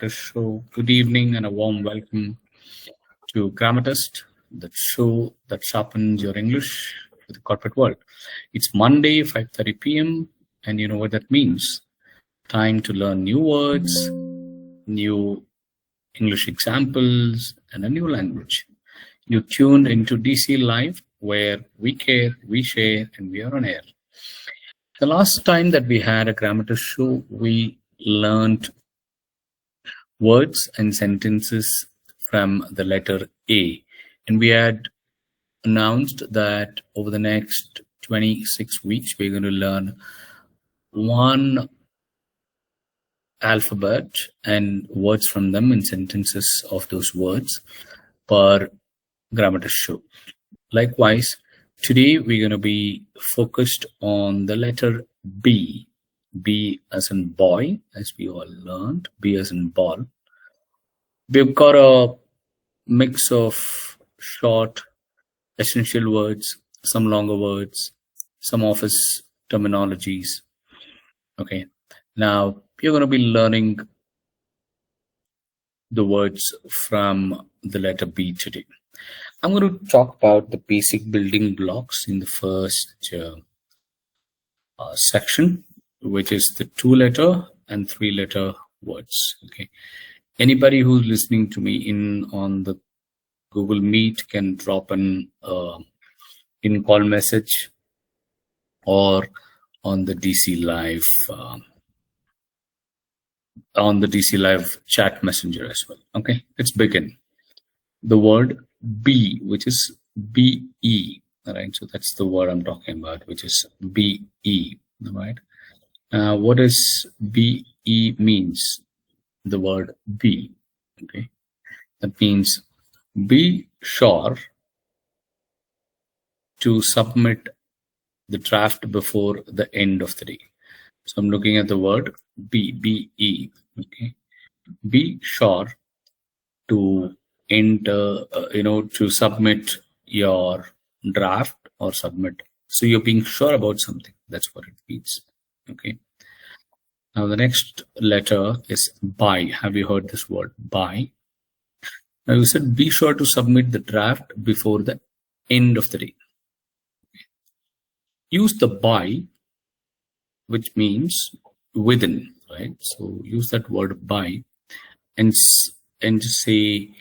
Grammatist show. Good evening and a warm welcome to Grammatist, the show that sharpens your English for the corporate world. It's Monday, 5:30 p.m., and you know what that means. Time to learn new words, new English examples, and a new language. You tuned into DC Live, where we care, we share, and we are on air. The last time that we had a Grammatist show, we learned words and sentences from the letter A. And we had announced that over the next 26 weeks, we're going to learn one alphabet and words from them and sentences of those words per Grammatist show. Likewise, today we're going to be focused on the letter B. B as in boy, as we all learned, B as in ball. We've got a mix of short, essential words, some longer words, some office terminologies. Okay, now you're going to be learning the words from the letter B today. I'm going to talk about the basic building blocks in the first section, which is the 2-letter and 3-letter words. Okay, anybody who's listening to me on the Google Meet can drop an in-call message or on the DC Live chat messenger as well. Okay, let's begin. The word B, which is B-E, all right? So that's the word I'm talking about, which is B-E, all right? What does B-E means? The word be, okay? That means be sure to submit the draft before the end of the day. So I'm looking at the word be, B-E, okay? Be sure to enter, to submit your draft or submit. So you're being sure about something. That's what it means, okay? Now the next letter is by. Have you heard this word, by? Now you said be sure to submit the draft before the end of the day. Use the by, which means within, right? So use that word by and say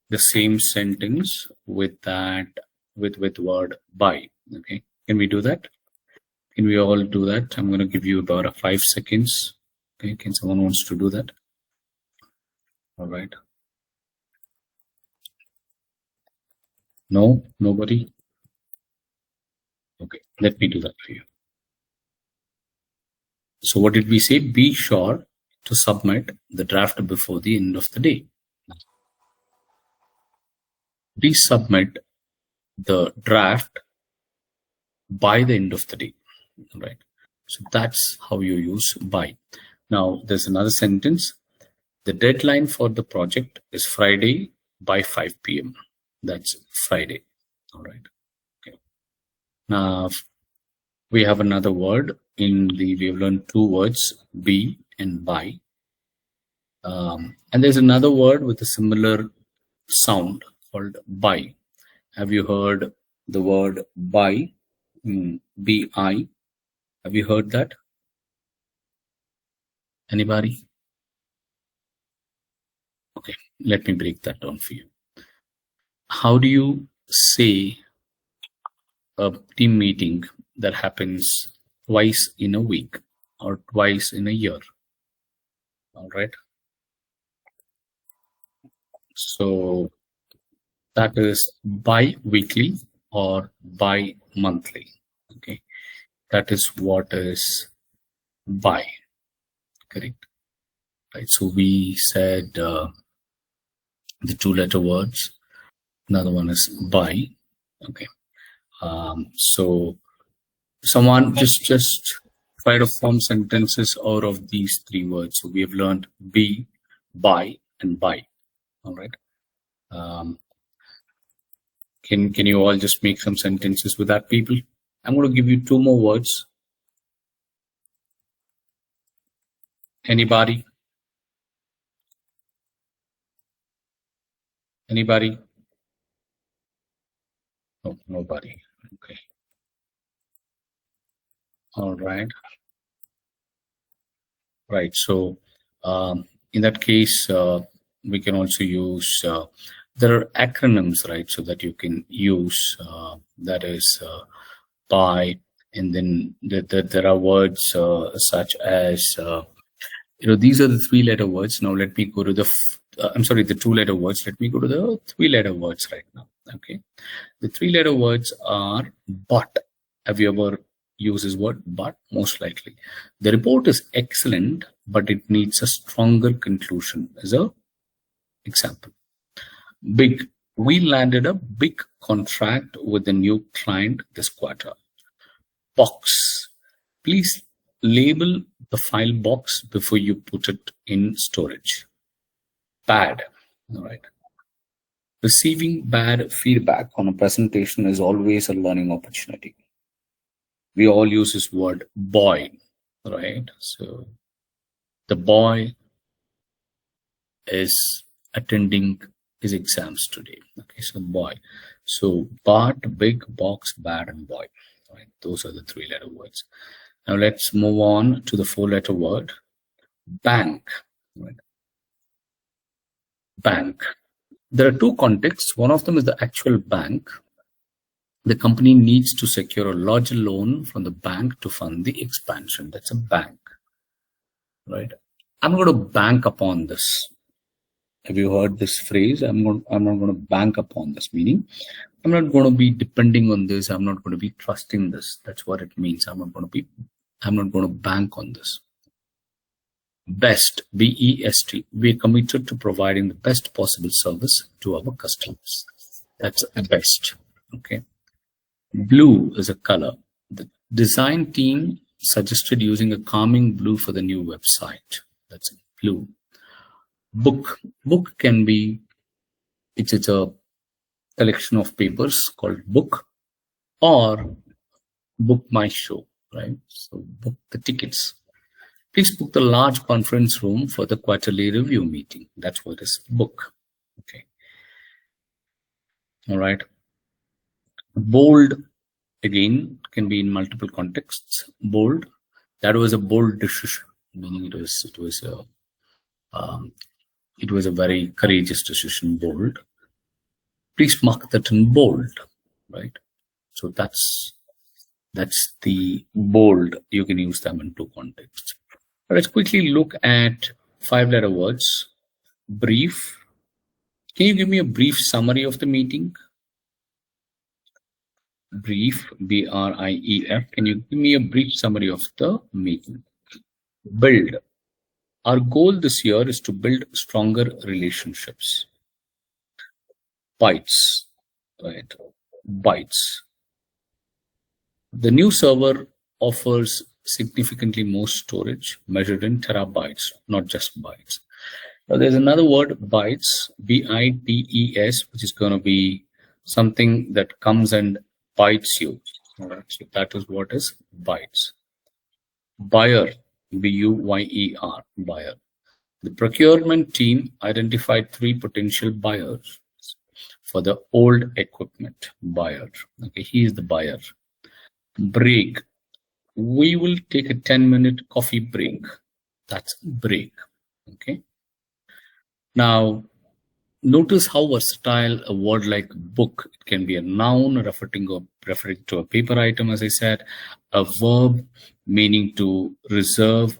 the same sentence with that with word by. Okay, can we do that? Can we all do that? I'm going to give you about 5 seconds. Okay, can someone wants to do that? All right. No, nobody. Okay, let me do that for you. So what did we say? Be sure to submit the draft before the end of the day. Please submit the draft by the end of the day, right? So that's how you use by. Now there's another sentence. The deadline for the project is Friday by 5 p.m. That's Friday, all right? Okay. Now we have another word we have learned 2 words, be and by. And there's another word with a similar sound called by. Have you heard the word by? B-I. Have you heard that? Anybody? Okay, let me break that down for you. How do you say a team meeting that happens twice in a week or twice in a year? All right. So that is bi-weekly or bi-monthly. Okay, that is what is by. Correct. Right. So we said the 2-letter words. Another one is by. Okay. So someone just try to form sentences out of these 3 words. So we have learned be, by, and by. All right. Can you all just make some sentences with that, people? I'm going to give you 2 more words. Anybody? Anybody? No, nobody. Okay. All right. Right. So, in that case, we can also use, there are acronyms, right? So that you can use, that is, by, and then there are words such as, these are the three-letter words. Now let me go to the, I'm sorry, the two-letter words. Let me go to the three-letter words right now. Okay. The three-letter words are but. Have you ever used this word? But, most likely. The report is excellent, but it needs a stronger conclusion as a example. Big. We landed a big contract with a new client this quarter. Box. Please label the file box before you put it in storage. Bad. All right. Receiving bad feedback on a presentation is always a learning opportunity. We all use this word boy, right? So the boy is attending his exams today. Okay, so boy. So but, big, box, bad, and boy. Right? Those are the three-letter words. Now let's move on to the four-letter word, bank. Right? Bank. There are two contexts. One of them is the actual bank. The company needs to secure a larger loan from the bank to fund the expansion. That's a bank, right? I'm going to bank upon this. Have you heard this phrase? I'm not going to bank upon this, meaning I'm not going to be depending on this. I'm not going to be trusting this. That's what it means. I'm not going to bank on this. Best, BEST. We're committed to providing the best possible service to our customers. That's best. Okay. Blue is a color. The design team suggested using a calming blue for the new website. That's blue. Book. Book can be, it's a collection of papers called book, or book my show, right? So book the tickets. Please book the large conference room for the quarterly review meeting. That's what is book. Okay. All right. Bold, again, can be in multiple contexts. Bold, that was a bold decision, meaning it was a very courageous decision. Bold. Please mark that in bold, right? So that's the bold. You can use them in two contexts. Let's quickly look at five-letter words. Brief. Can you give me a brief summary of the meeting? Brief, BRIEF. Can you give me a brief summary of the meeting? Build. Our goal this year is to build stronger relationships. Bytes, right? Bytes. The new server offers significantly more storage measured in terabytes, not just bytes. Now, there's another word, bytes, BITES, which is going to be something that comes and bites you. All right, so that is what is bytes. Buyer, BUYER, buyer. The procurement team identified 3 potential buyers for the old equipment. Buyer. Okay, he is the buyer. Break. We will take a 10-minute coffee break. That's break. Okay. Now, notice how versatile a word like book. It can be a noun referring to a paper item, as I said, a verb meaning to reserve.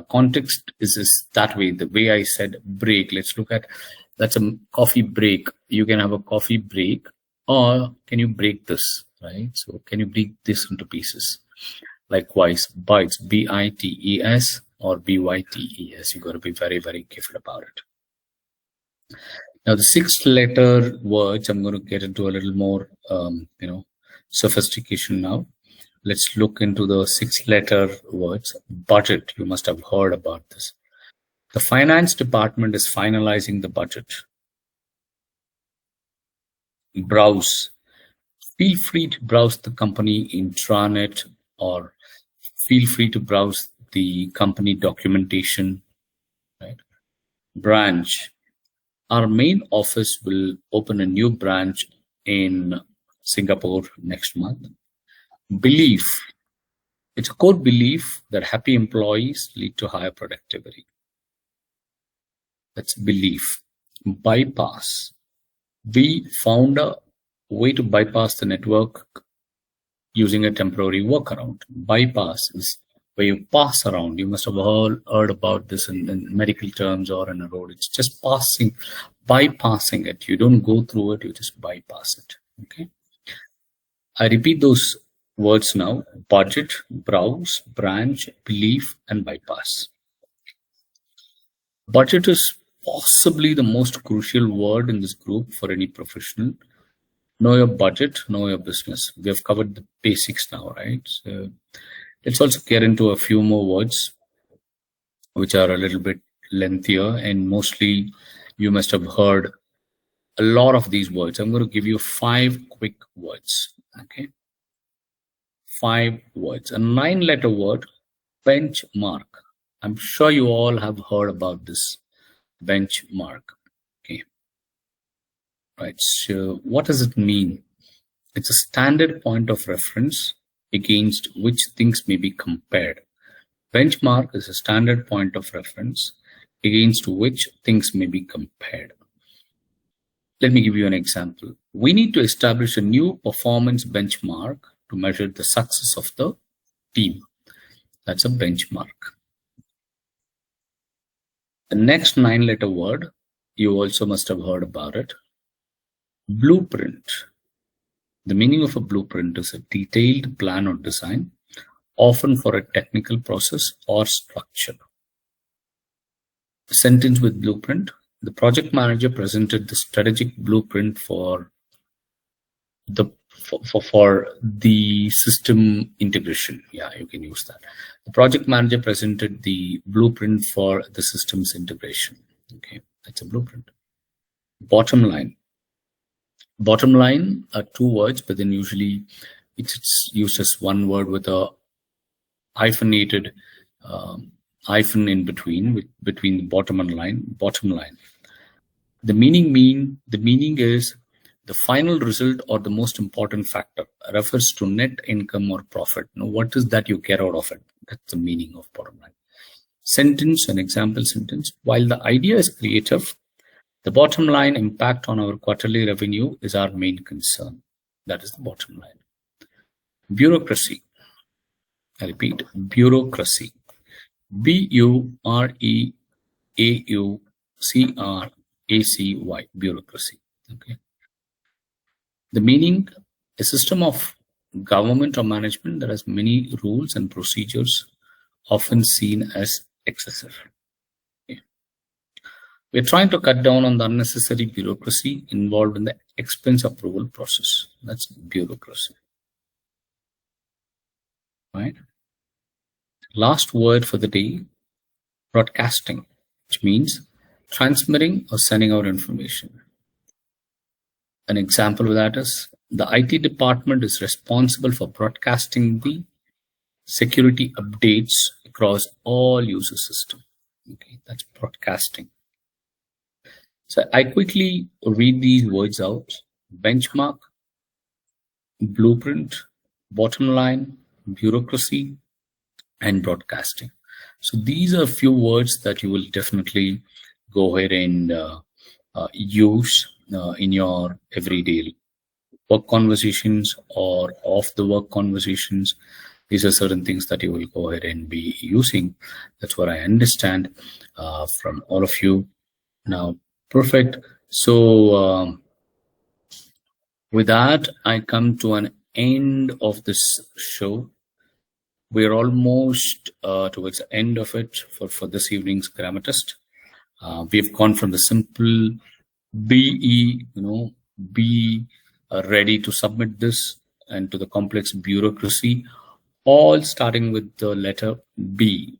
Context is that way. The way I said break. Let's look at, that's a coffee break. You can have a coffee break, or can you break this, right? So can you break this into pieces? Likewise, bytes, BITES or BYTES. You got to be very, very careful about it. Now, the 6-letter words, I'm going to get into a little more, sophistication now. Let's look into the 6-letter words. Budget. You must have heard about this. The finance department is finalizing the budget. Browse. Feel free to browse the company intranet, or feel free to browse the company documentation. Right? Branch. Our main office will open a new branch in Singapore next month. Belief. It's a core belief that happy employees lead to higher productivity. That's belief. Bypass. We found a way to bypass the network using a temporary workaround. Bypass is where you pass around. You must have all heard about this in medical terms or in a road. It's just passing, bypassing it. You don't go through it, you just bypass it. Okay. I repeat those words now: budget, browse, branch, belief, and bypass. Budget is possibly the most crucial word in this group for any professional. Know your budget, know your business. We have covered the basics now, right? So let's also get into a few more words which are a little bit lengthier, and mostly you must have heard a lot of these words. I'm going to give you 5 quick words. Okay. 5 words. A 9-letter word, benchmark. I'm sure you all have heard about this benchmark. Okay. Right. So what does it mean? It's a standard point of reference against which things may be compared. Benchmark is a standard point of reference against which things may be compared. Let me give you an example. We need to establish a new performance benchmark to measure the success of the team. That's a benchmark. The next 9-letter word, you also must have heard about it. Blueprint. The meaning of a blueprint is a detailed plan or design, often for a technical process or structure. Sentence with blueprint. The project manager presented the strategic blueprint for the system integration. Yeah, you can use that. The project manager presented the blueprint for the systems integration. Okay, that's a blueprint. Bottom line. Bottom line are 2 words, but then usually it's used as one word with a hyphenated hyphen in between the bottom and line. Bottom line. The meaning is the final result or the most important factor. Refers to net income or profit. Now, what is that you get out of it? That's the meaning of bottom line. Sentence, an example sentence. While the idea is creative, the bottom line impact on our quarterly revenue is our main concern. That is the bottom line. Bureaucracy. I repeat, bureaucracy. B-U-R-E-A-U-C-R-A-C-Y. Bureaucracy. Okay. The meaning, a system of government or management that has many rules and procedures, often seen as excessive. Okay. We're trying to cut down on the unnecessary bureaucracy involved in the expense approval process. That's bureaucracy. Right? Last word for the day, broadcasting, which means transmitting or sending out information. An example of that is the IT department is responsible for broadcasting the security updates across all user systems. Okay, that's broadcasting. So I quickly read these words out: benchmark, blueprint, bottom line, bureaucracy, and broadcasting. So these are a few words that you will definitely go ahead and use in your everyday work conversations or off the work conversations. These are certain things that you will go ahead and be using. That's what I understand from all of you. Now, perfect. So with that, I come to an end of this show. We're almost towards the end of it for this evening's Grammatist. We've gone from the simple BE, be ready to submit this, and to the complex bureaucracy, all starting with the letter B.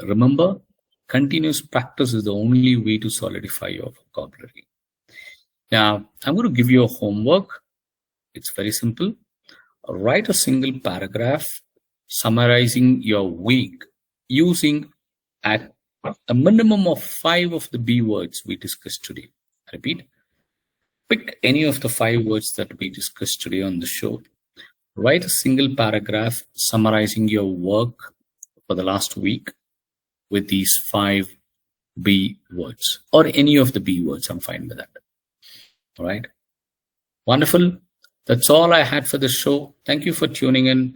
Remember, continuous practice is the only way to solidify your vocabulary. Now, I'm going to give you a homework. It's very simple. Write a single paragraph summarizing your week using a minimum of 5 of the B words we discussed today. I repeat, pick any of the 5 words that we discussed today on the show. Write a single paragraph summarizing your work for the last week with these 5 B words, or any of the B words. I'm fine with that. All right. Wonderful. That's all I had for the show. Thank you for tuning in.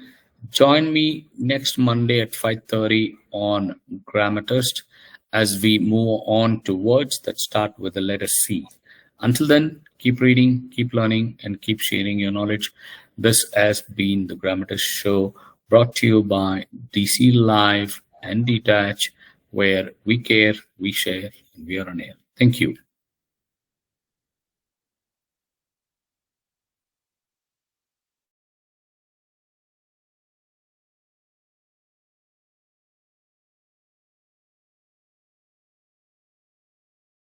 Join me next Monday at 5:30 on Grammatist as we move on to words that start with the letter C. Until then, keep reading, keep learning, and keep sharing your knowledge. This has been the Grammatist Show, brought to you by DC Live and Detach, where we care, we share, and we are on air. Thank you.